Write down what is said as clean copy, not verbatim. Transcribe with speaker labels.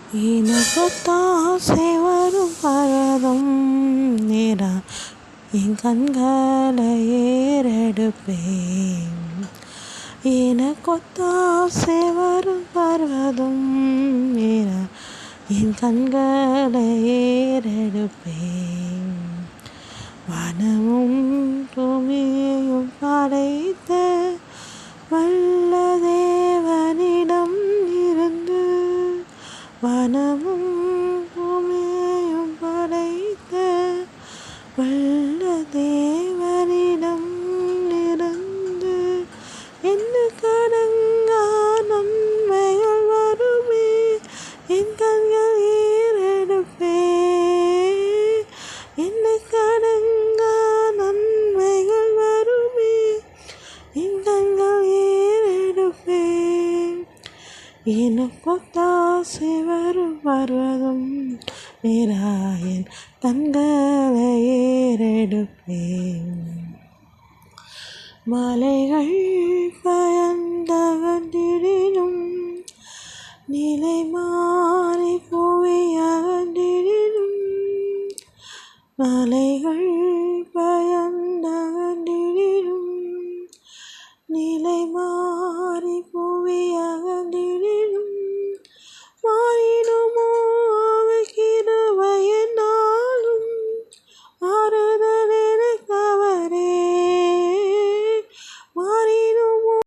Speaker 1: எனக்குத்தாசை வரும் பரதம் நேரா என் கண்களை ஏறெடுப்பேன். எனக்குத்தாசை வரும் பர்வதம் நேரா என் கண்களை ஏறெடுப்பேன். வனமும் பூமியையும் படைத்த வல்ல தேவனிடம் இருந்து, வனமும் பூமியையும் படைத்த வல்ல தேவனிடம் இருந்து என்ன கடங்கா நன்மைகள் வருமே என் கண்கள் ஏறெடுப்பே. என்ன கடங்கா நன்மைகள் வருமே என் கண்கள் ஏறெடுப்பே. எனக்குத்தாசை வரும் பர்வதம் நேரா என் கண்களை ஏறெடுப்பேன். மலைகள் பயந்தகன்றிடினும் நிலை மாறி புவி அகன்றிடினும், மலைகள்